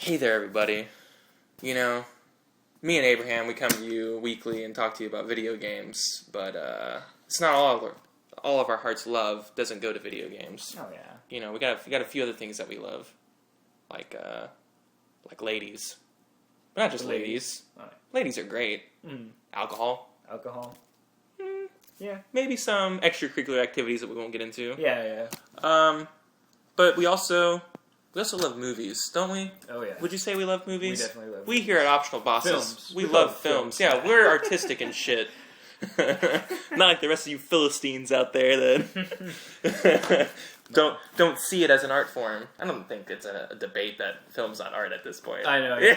Hey there, everybody. You know, me and Abraham, we come to you weekly and talk to you about video games, but it's not all of our heart's love doesn't go to video games. Oh yeah. You know, we got a few other things that we love, like ladies, but not just ladies. Right. Ladies are great. Alcohol. Yeah. Maybe some extracurricular activities that we won't get into. Yeah. But we also love movies, don't we? Oh yeah. Would you say we love movies? We definitely love We movies. here at Optional Bosses, Films. we love films. Yeah, we're artistic and shit. Not like the rest of you Philistines out there that don't see it as an art form. I don't think it's a debate that film's not art at this point. I know. Yeah.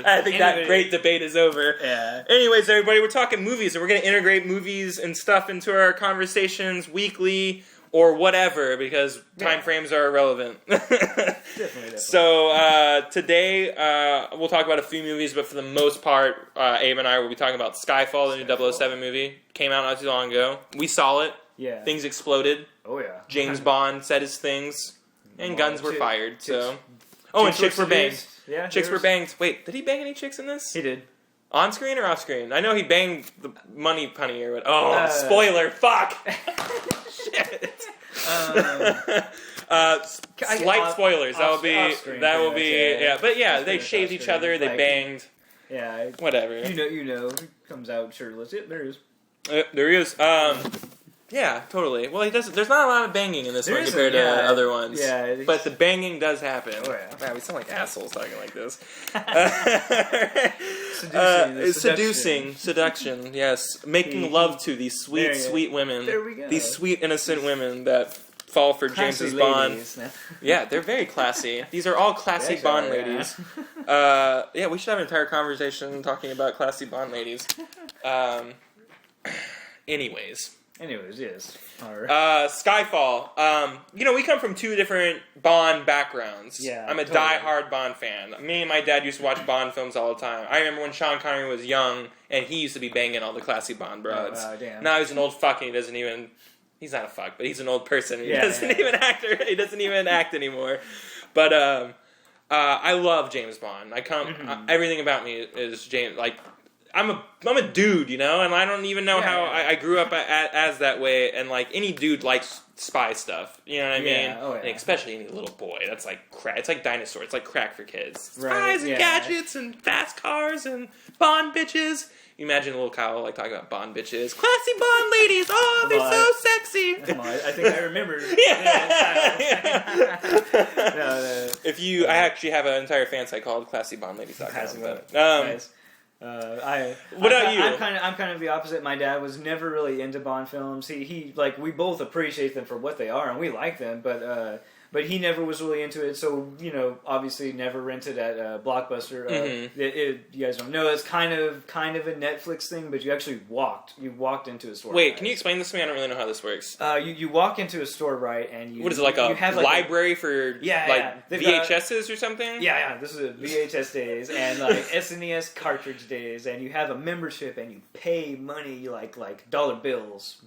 I think that great debate is over. Yeah. Anyways, everybody, we're talking movies, and we're going to integrate movies and stuff into our conversations weekly or whatever, because time frames are irrelevant. Definitely. So today we'll talk about a few movies, but for the most part, Abe and I will be talking about Skyfall, the new 007 movie. Came out not too long ago. We saw it. Yeah. Things exploded. Oh yeah. James Bond said his things, and guns were fired. So, and chicks were banged. Yeah. Chicks were banged. Wait, did he bang any chicks in this? He did. On screen or off screen? I know he banged the money punny or what. Oh, spoiler! Fuck. Shit. Slight spoilers. That will be. Yeah. But yeah, they shaved each other. They banged. Yeah. Whatever. You know. He comes out shirtless. Yeah, there he is. There he is. Yeah, totally. Well, he doesn't. There's not a lot of banging in this one compared to other ones. Yeah, but the banging does happen. Oh yeah. Man, we sound like assholes talking like this. Seduction. Yes, making love to these sweet women. There we go. These sweet innocent women that fall for James's Bond. Yeah, they're very classy. These are all classy Bond ladies. Yeah, we should have an entire conversation talking about classy Bond ladies. Anyways, yes. All right. Skyfall. We come from two different Bond backgrounds. Yeah, I'm a diehard Bond fan. Me and my dad used to watch Bond films all the time. I remember when Sean Connery was young, and he used to be banging all the classy Bond broads. Oh, damn. Now he's an old fuck, and he doesn't even... He's not a fuck, but he's an old person. He doesn't even act. He doesn't even act anymore. But I love James Bond. Everything about me is James. Like, I'm a dude, and I don't even know how I grew up as that way. And like any dude likes spy stuff, you know what I mean? Oh, yeah. And especially any little boy. That's like crack. It's like dinosaur. It's like crack for kids. Right, Spies and gadgets and fast cars and Bond bitches. You imagine little Kyle like talking about Bond bitches, classy Bond ladies. Oh, they're so sexy. I think I remember. No. I actually have an entire fan site called ClassyBondLadies.com. Nice. What about you? I'm kind of the opposite. My dad was never really into Bond films. He like we both appreciate them for what they are, and we like them, but he never was really into it. So obviously never rented at Blockbuster. You guys don't know, it's kind of a Netflix thing, but you actually walked into a store. Wait, can you explain this to me? I don't really know how this works. You walk into a store, right, and you... What is it, like a library for VHSs or something? Yeah, this is VHS days, and like SNES cartridge days, and you have a membership, and you pay money, like dollar bills,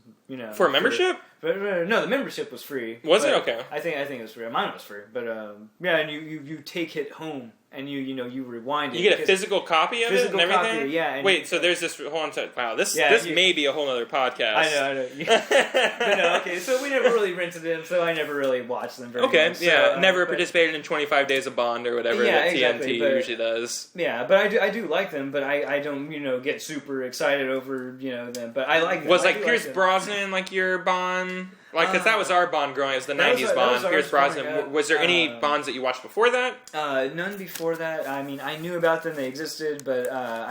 For a membership? No, the membership was free. Was it? Okay. I think it was free. Mine was free, but and you take it home and you rewind it. You get a physical copy of it and everything. Copy, yeah. Wait, so there's this whole wow. This may be a whole other podcast. I know. But no, okay. So we never really rented them, so I never really watched them very much. So, never participated in 25 Days of Bond or whatever that TNT usually does. Yeah, but I do like them, but I don't get super excited over them. But I like them. Was Pierce Brosnan like your Bond? Like, because that was our Bond growing as the 90s Bond. Pierce Brosnan. Was there any Bonds that you watched before that? None before that. I mean, I knew about them. They existed, but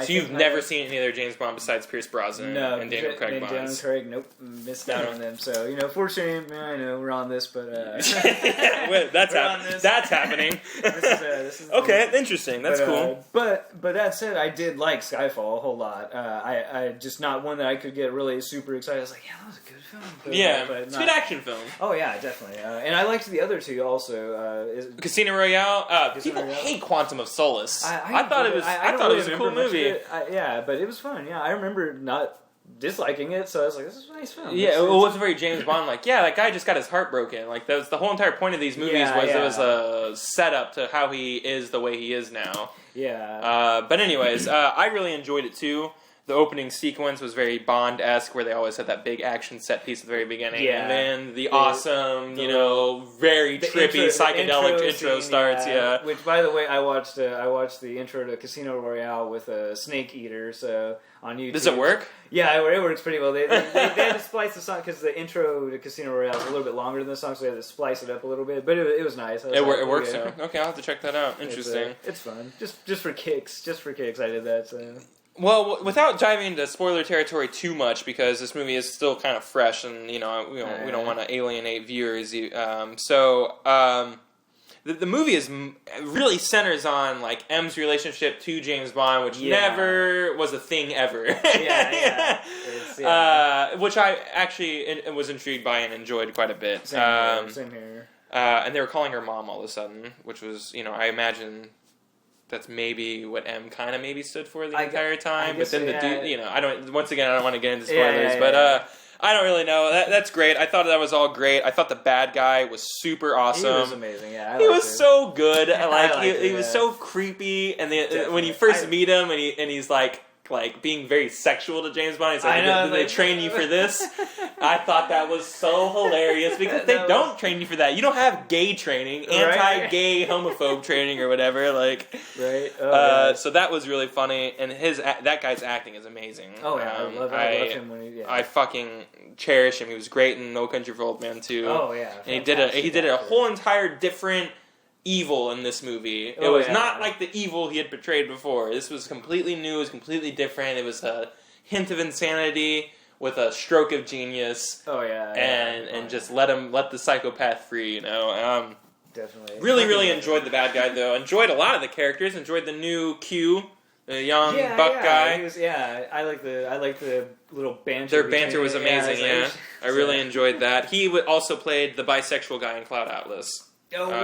So you've never seen any other James Bond besides Pierce Brosnan and Daniel Craig Bonds? Daniel Craig, nope. Missed out on them. So, for shame, I know we're on this, but... that's happening. This is okay, interesting. That's cool. But that said, I did like Skyfall a whole lot. I just not one that I could get really super excited. I was like, yeah, that was a good film. But, it's a good action film. Oh yeah, definitely. And I liked the other two also. Casino Royale. People hate Quantum of Solace. I thought it was. I thought it was a cool movie. Yeah, but it was fun. Yeah, I remember not disliking it, so I was like, this is a nice film. Yeah, it wasn't very James Bond. Like, yeah, that guy just got his heart broken. Like, that was the whole entire point of these movies it was a setup to how he is the way he is now. Yeah. But anyways, I really enjoyed it too. The opening sequence was very Bond-esque, where they always had that big action set piece at the very beginning, and then the awesome, very trippy psychedelic intro starts. Yeah. Which, by the way, I watched the intro to Casino Royale with a Snake Eater, so on YouTube. Does it work? Yeah, it works pretty well. They had to splice the song because the intro to Casino Royale is a little bit longer than the song, so they had to splice it up a little bit. But it was nice. It works. Yeah. Okay, I'll have to check that out. Interesting. It's fun. Just for kicks. I did that. So. Well, without diving into spoiler territory too much, because this movie is still kind of fresh, and we don't want to alienate viewers. The movie really centers on like M's relationship to James Bond, which never was a thing ever. Which I actually was intrigued by and enjoyed quite a bit. Same here. And they were calling her mom all of a sudden, which was, I imagine. That's maybe what M kind of maybe stood for the entire time, but then the dude, I don't want to get into spoilers, but I don't really know. That's great. I thought that was all great. I thought the bad guy was super awesome. He was amazing. Yeah, he was so good. He was so creepy, and when you first meet him, and he's like being very sexual to James Bond. He's like, did they train you for this? I thought that was so hilarious because they don't train you for that. You don't have gay training, anti-gay homophobe training or whatever. Right. So that was really funny, and that guy's acting is amazing. Oh yeah, I love him when I fucking cherish him. He was great in No Country for Old Men too. Oh yeah, and he did a whole entire different evil in this movie. It was not like the evil he had portrayed before. This was completely new. It was completely different. It was a hint of insanity with a stroke of genius. And just let the psychopath free. Definitely. Really enjoyed the bad guy though. Enjoyed a lot of the characters. Enjoyed the new Q, the young buck guy. I like the little banter. Their banter was amazing. I really enjoyed that. He also played the bisexual guy in Cloud Atlas.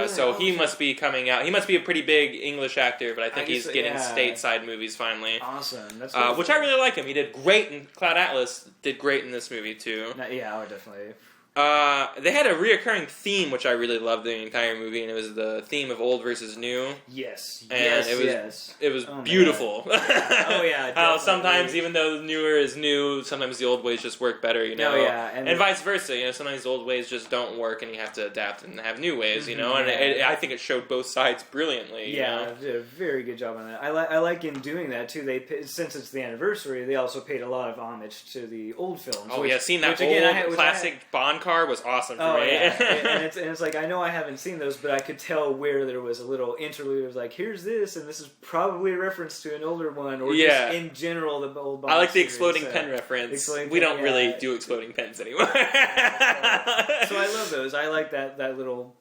So he must be coming out. He must be a pretty big English actor, but I think he's getting stateside movies finally. Awesome. That's which I really like him. He did great in Cloud Atlas. Did great in this movie too. Definitely. They had a reoccurring theme, which I really loved the entire movie, and it was the theme of old versus new. Yes. And it was beautiful. How sometimes, even though newer is new, sometimes the old ways just work better, and vice versa. Sometimes the old ways just don't work, and you have to adapt and have new ways, And I think it showed both sides brilliantly. They did a very good job on that. I like in doing that too. Since it's the anniversary, they also paid a lot of homage to the old films. Seeing that old classic Bond car was awesome for me. and it's like, I know I haven't seen those, but I could tell where there was a little interlude of like, here's this, and this is probably a reference to an older one, or just in general the old Bond I like the exploding pen reference. We don't really do exploding pens anymore. So I love those. I like that little,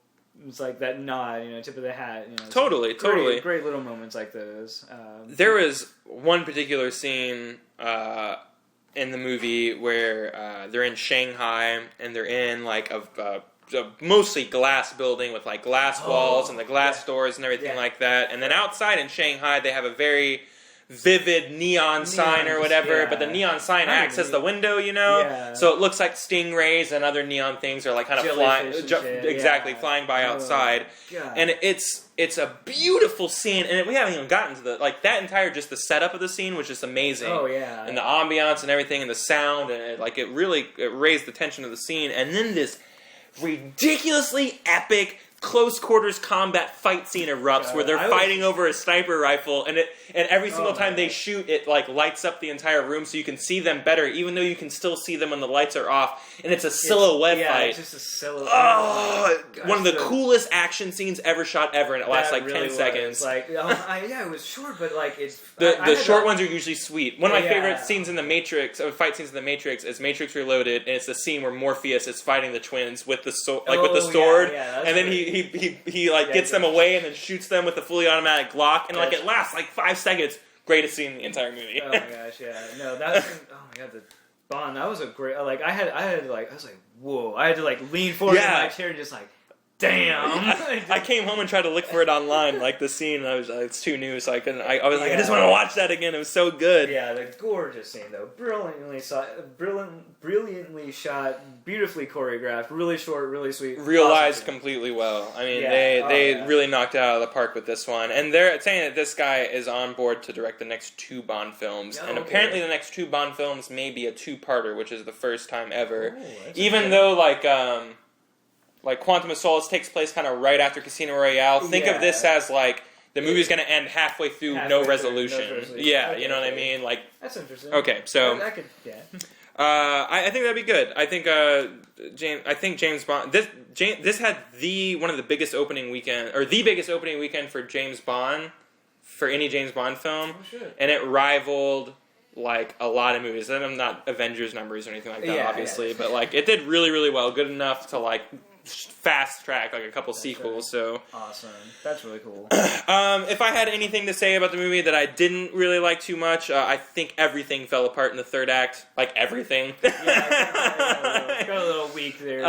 it's like that nod, tip of the hat. Totally. Great little moments like those. There was one particular scene in the movie where they're in Shanghai and they're in like a mostly glass building with like glass walls and the glass doors and everything like that. And then outside in Shanghai they have a very vivid neon sign or whatever, but the neon sign acts as the window, so it looks like stingrays and other neon things are like kind of flying, flying by outside. And it's a beautiful scene, and we haven't even gotten to that entire just the setup of the scene, which is amazing. And the ambiance and everything, and the sound, and it raised the tension of the scene, and then this ridiculously epic close quarters combat fight scene erupts where they're fighting over a sniper rifle, and every single time they shoot, it like lights up the entire room so you can see them better, even though you can still see them when the lights are off, and it's a silhouette fight. It's just a silhouette. One of the coolest action scenes ever shot ever, and it lasts like 10 seconds. It was short, but like it's the short ones are usually sweet. One of my favorite scenes in the Matrix, fight scenes in the Matrix, is Matrix Reloaded, and it's the scene where Morpheus is fighting the twins with the sword, and then he gets them away and then shoots them with a fully automatic Glock, and it lasts like 5 seconds. Greatest scene in the entire movie. Oh my gosh, yeah. No, that was, oh my god, the Bond, that was a great, I was like, whoa. I had to lean forward in my chair and just damn. I came home and tried to look for it online, like the scene, and I was it's too new, so I couldn't. I was like, I just want to watch that again. It was so good. Yeah, the gorgeous scene though, brilliantly shot, beautifully choreographed, really short, really sweet, realized completely well. I mean, they really knocked it out of the park with this one, and they're saying that this guy is on board to direct the next 2 Bond films, and apparently the next 2 Bond films may be a 2-parter, which is the first time ever. Even though like Quantum of Solace takes place kind of right after Casino Royale. Think of this as like the movie's going to end halfway through no resolution. Yeah, you know what I mean? Like that's interesting. Okay, so I could, I think that'd be good. I think James Bond. This had one of the biggest opening weekend, or the biggest opening weekend for James Bond, for any James Bond film, and it rivaled like a lot of movies. And I'm not Avengers numbers or anything like that, obviously, but like it did really, really well, good enough to like fast track like a couple sequels. So awesome, that's really cool. If I had anything to say about the movie that I didn't really like too much, I think everything fell apart in the third act. Like everything. Got a little weak there.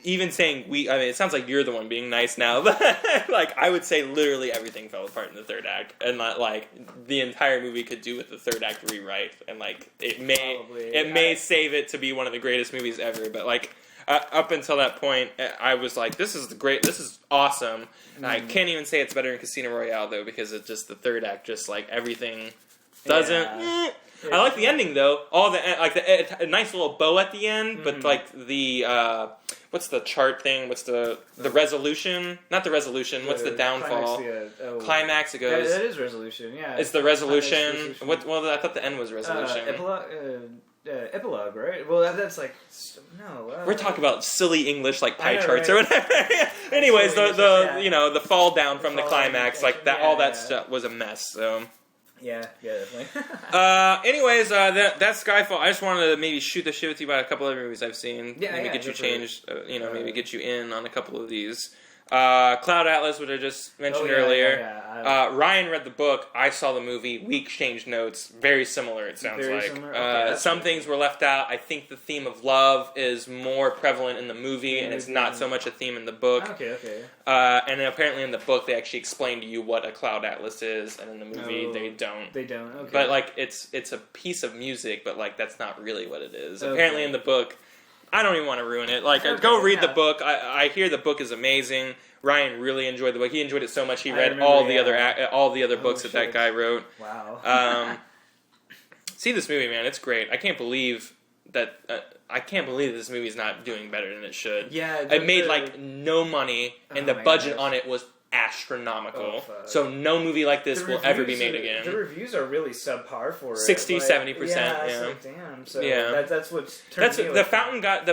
Even saying weak, I mean, it sounds like you're the one being nice now, but like I would say literally everything fell apart in the third act, and like the entire movie could do with the third act rewrite, and like it may save it to be one of the greatest movies ever, but like. Up until that point, I was like, this is awesome. And I can't even say it's better than Casino Royale, though, because it's just the third act, just like everything doesn't... I like the ending, though. A nice little bow at the end, but like the... what's the chart thing? What's the resolution? Not the resolution. What's the downfall? Climax, it goes... That is resolution, yeah. It's the resolution. Well, I thought the end was resolution. Epilogue, right? Well, that's like no. We're talking about silly English like pie charts or whatever. Anyways, the fall down from the climax, like that, all that stuff was a mess. So. Yeah, definitely. Anyways, that's Skyfall. I just wanted to maybe shoot the shit with you about a couple other movies I've seen. Maybe get you changed. Maybe get you in on a couple of these. Cloud Atlas, which I just mentioned earlier. Ryan read the book. I saw the movie. We exchanged notes. Very similar, it sounds like. Okay, some things were left out. I think the theme of love is more prevalent in the movie, and it's not so much a theme in the book. Okay. And then apparently in the book, they actually explain to you what a Cloud Atlas is, and in the movie, they don't. They don't, okay. But, like, it's a piece of music, but, like, that's not really what it is. Okay. Apparently in the book... I don't even want to ruin it. Like, go read the book. I hear the book is amazing. Ryan really enjoyed the book. He enjoyed it so much he read all the other books that guy wrote. Wow. See this movie, man. It's great. I can't believe that. I can't believe this movie's not doing better than it should. Yeah, it made like no money, and the budget on it was astronomical. So no movie like this will ever be made again. The reviews are really subpar for it. 60-70%. Yeah. Like, damn. So that's what's turned me the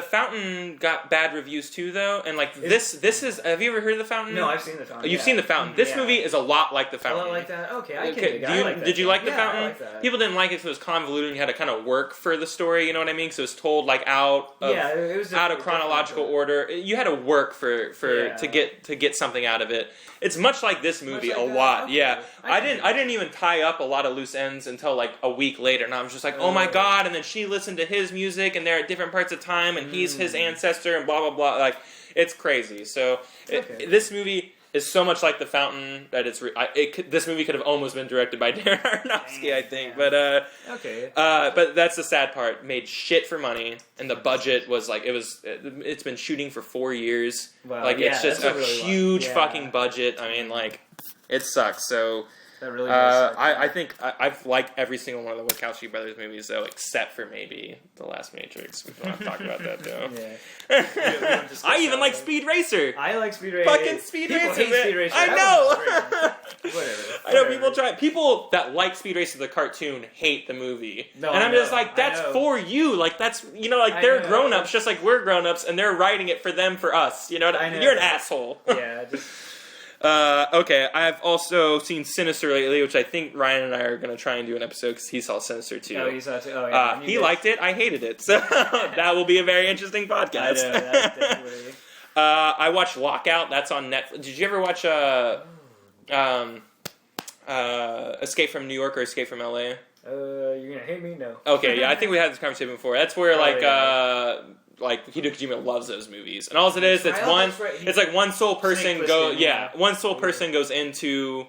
Fountain got bad reviews too, though. And like this is. Have you ever heard of The Fountain? No, I've seen The Fountain. You've seen The Fountain. This movie is a lot like The Fountain. A lot like that. Okay, I can. Did you like The Fountain? I like that. People didn't like it because it was convoluted and you had to kind of work for the story. You know what I mean? So it was told like out of chronological order. You had to work to get something out of it. It's much like this movie a lot. Okay. Yeah. I didn't even tie up a lot of loose ends until like a week later, and I was just like, oh my god, and then she listened to his music and they're at different parts of time and he's his ancestor and blah blah blah. Like, it's crazy. So this movie is so much like The Fountain that this movie could have almost been directed by Darren Aronofsky, I think. But that's the sad part. Made shit for money, and the budget was like it's been shooting for 4 years. Wow. Like it's just a really huge fucking budget. I mean, like it sucks. So. That really does suck. I think I've liked every single one of the Wachowski brothers movies, though, except for maybe The Last Matrix. We don't have to talk about that, though. I even like Speed Racer. I like Speed Racer. Fucking Speed Racer. Hate Speed Racer. I know. Whatever. I know people that like Speed Racer the cartoon hate the movie, and I'm just like, that's for you. Like that's they're grown ups, just like we're grown ups, and they're writing it for them, for us. You know, you're an asshole. Yeah. Okay, I've also seen Sinister lately, which I think Ryan and I are going to try and do an episode because he saw Sinister too. Oh, he saw it too. Oh, yeah. He liked it. I hated it. So that will be a very interesting podcast. I know, that's definitely... I watched Lockout. That's on Netflix. Did you ever watch Escape from New York or Escape from LA? You're going to hate me? No. Okay, yeah, I think we had this conversation before. That's where like Hideo Kojima loves those movies, and all it is, it's Right. it's like one sole person one sole person goes into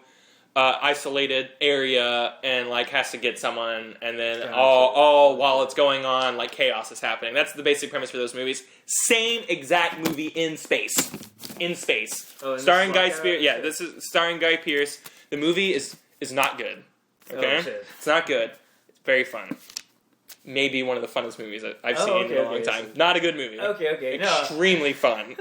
isolated area and like has to get someone, and then all while it's going on, like chaos is happening. That's the basic premise for those movies. Same exact movie in space, starring Guy Pearce. Yeah, this is starring Guy Pearce. The movie is not good. Okay, it's not good. It's very fun. Maybe one of the funnest movies I've seen in a long time. Not a good movie. Extremely fun.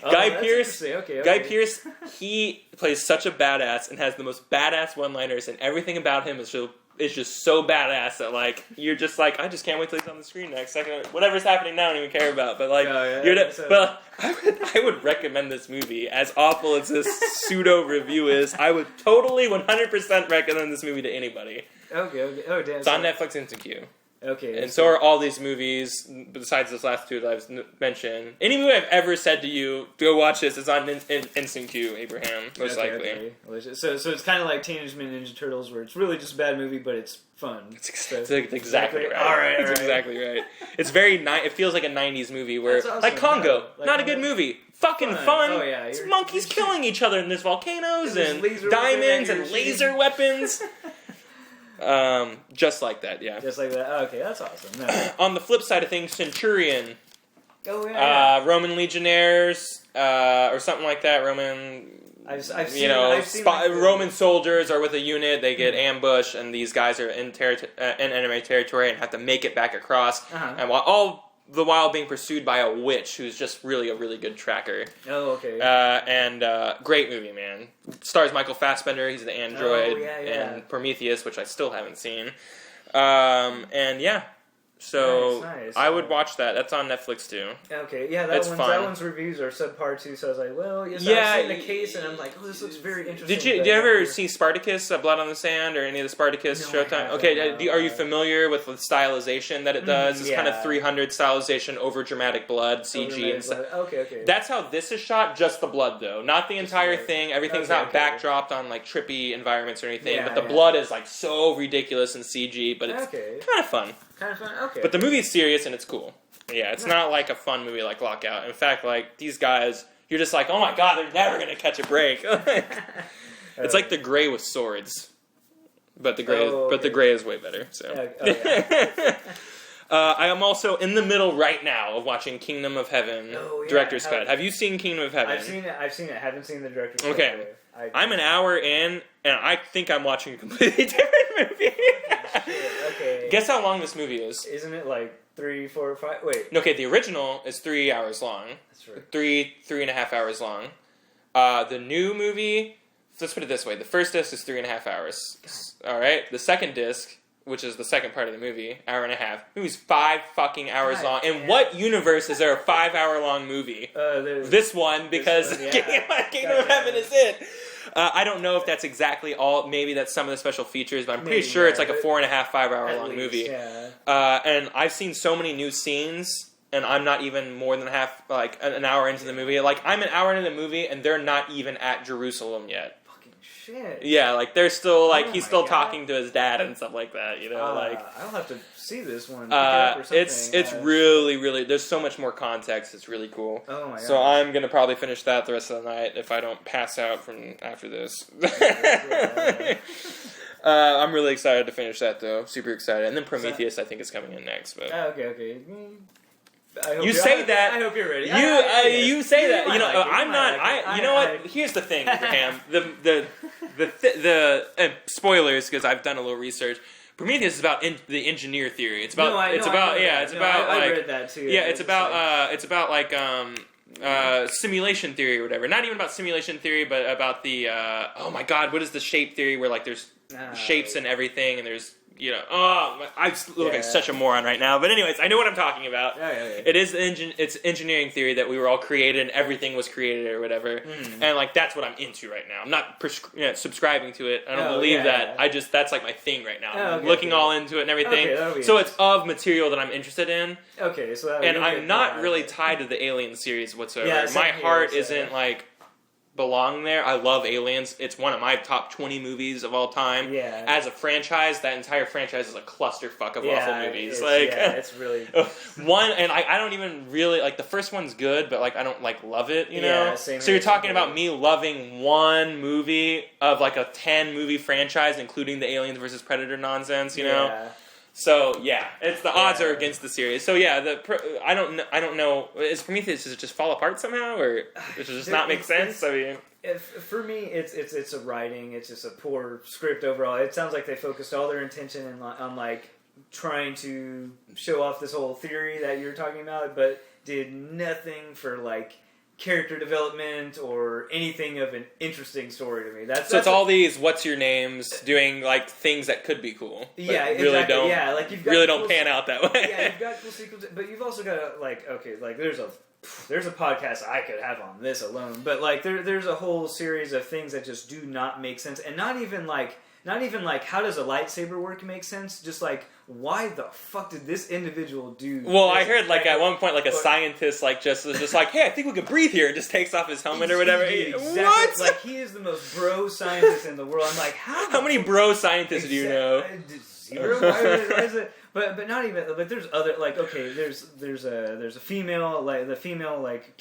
Guy Pearce. Guy Pearce. He plays such a badass and has the most badass one-liners, and everything about him is just so badass that like you're just like, I just can't wait till he's on the screen next second. Whatever's happening now, I don't even care about. But like, but I would recommend this movie. As awful as this pseudo review is, I would totally 100% recommend this movie to anybody. Okay. Oh damn. It's on Netflix Instant Queue. Okay. And so are all these movies, besides this last two that I've mentioned. Any movie I've ever said to you, go watch this, is on Instant Queue, Abraham, most likely. Okay. So it's kind of like Teenage Mutant Ninja Turtles, where it's really just a bad movie, but it's fun. It's exactly right. All right. It's exactly right. It's very it feels like a 90s movie where, awesome. Like Congo, not a good movie. Fucking fun. Oh, yeah. It's monkeys killing each other, and there's volcanoes, and diamonds, and laser weapons. Just like that, yeah. Just like that. Oh, okay, that's awesome. No. On the flip side of things, Centurion. Oh yeah. Roman legionnaires, or something like that. Roman soldiers are with a unit. They get ambushed, and these guys are in enemy territory and have to make it back across. And all the while being pursued by a witch who's just really a really good tracker. Oh, okay. Great movie, man. Stars Michael Fassbender. He's the android. And Prometheus, which I still haven't seen. So nice. I would watch that. That's on Netflix too. Okay, yeah, that one's reviews are subpar too. So I was like, well, I've seen the case, and I'm like, oh, this looks very interesting. Did you ever see Spartacus, Blood on the Sand, or any of the Spartacus Showtime? Okay, are you familiar with the stylization that it does? It's kind of 300 stylization over dramatic blood, CG and stuff. Okay. That's how this is shot. Just the blood though, not the entire thing. Everything's not backdropped on like trippy environments or anything. But the blood is like so ridiculous in CG, but it's kind of fun. Okay. But the movie's serious and it's cool. Yeah, it's not like a fun movie like Lockout. In fact, like these guys, you're just like, oh my god, they're never gonna catch a break. It's like The Gray with swords, but the Gray is way better. So, I am also in the middle right now of watching Kingdom of Heaven director's cut. Have you seen Kingdom of Heaven? I've seen it. I haven't seen the director's cut. Okay, I'm an hour in, and I think I'm watching a completely different movie. Okay. Guess how long this movie is? Isn't it like 3, 4, 5? Wait. Okay, the original is 3 hours long. That's right. 3.5 hours long. The new movie, let's put it this way: the first disc is 3.5 hours. All right. The second disc, which is the second part of the movie, hour and a half. The movie's 5 fucking hours long. In what universe is there a 5-hour-long movie? This one, because Kingdom of Heaven is it. I don't know if that's exactly all. Maybe that's some of the special features, but I'm pretty sure it's like a 4.5, 5-hour-long movie. Yeah. And I've seen so many new scenes, and I'm not even more than an hour into the movie. Like, I'm an hour into the movie, and they're not even at Jerusalem yet. Shit. Yeah, like they're still he's still talking to his dad and stuff like that. I'll have to see this one. It's really there's so much more context. It's really cool. Oh my god! So I'm gonna probably finish that the rest of the night if I don't pass out from after this. I'm really excited to finish that though. Super excited. And then Prometheus I think is coming in next. But okay. I hope you're ready. You say that. I'm not. You know what? Here's the thing, Abraham. The spoilers, because I've done a little research. Prometheus is about the engineer theory. It's about. I read that too. Yeah, it's about like simulation theory or whatever. Not even about simulation theory, but about the oh my god, what is the shape theory where like there's shapes and everything, and there's I'm looking like such a moron right now. But anyways, I know what I'm talking about. It is it's engineering theory that we were all created and everything was created or whatever. And like that's what I'm into right now. I'm not subscribing to it. I don't believe that. I just that's like my thing right now. I'm looking all into it and everything. So it's of material that I'm interested in. Okay, so and I'm not really tied to the Alien series whatsoever. My heart isn't like belong there. I love Aliens. It's one of my top 20 movies of all time. Yeah. As a franchise, that entire franchise is a clusterfuck of awful movies. It's really one, and I don't even really like the first one's good, but like I don't like love it. You know. Same So you're talking about me loving one movie of like a 10 movie franchise, including the Aliens versus Predator nonsense. You know. So yeah, it's the odds are against the series. So yeah, I don't know. Is Prometheus, does it just fall apart somehow, or does it just not make sense? I mean, for me, it's a writing. It's just a poor script overall. It sounds like they focused all their intention on like trying to show off this whole theory that you're talking about, but did nothing for like character development or anything of an interesting story to me. That's it's all these what's your names doing like things that could be cool. But exactly. Don't. Yeah, like you've got really don't pan out that way. Yeah, you've got cool sequels, but you've also got like there's a podcast I could have on this alone, but like there's a whole series of things that just do not make sense, and not even like how does a lightsaber work make sense? Just like why the fuck did this individual do? Well, I heard like at one point like a scientist like just was just like, hey, I think we can breathe here, and just takes off his helmet or whatever. Exactly. What? Like he is the most bro scientist in the world. I'm like, how many bro scientists do you know? Zero. Why is it? But not even. But there's other like there's a female like the female like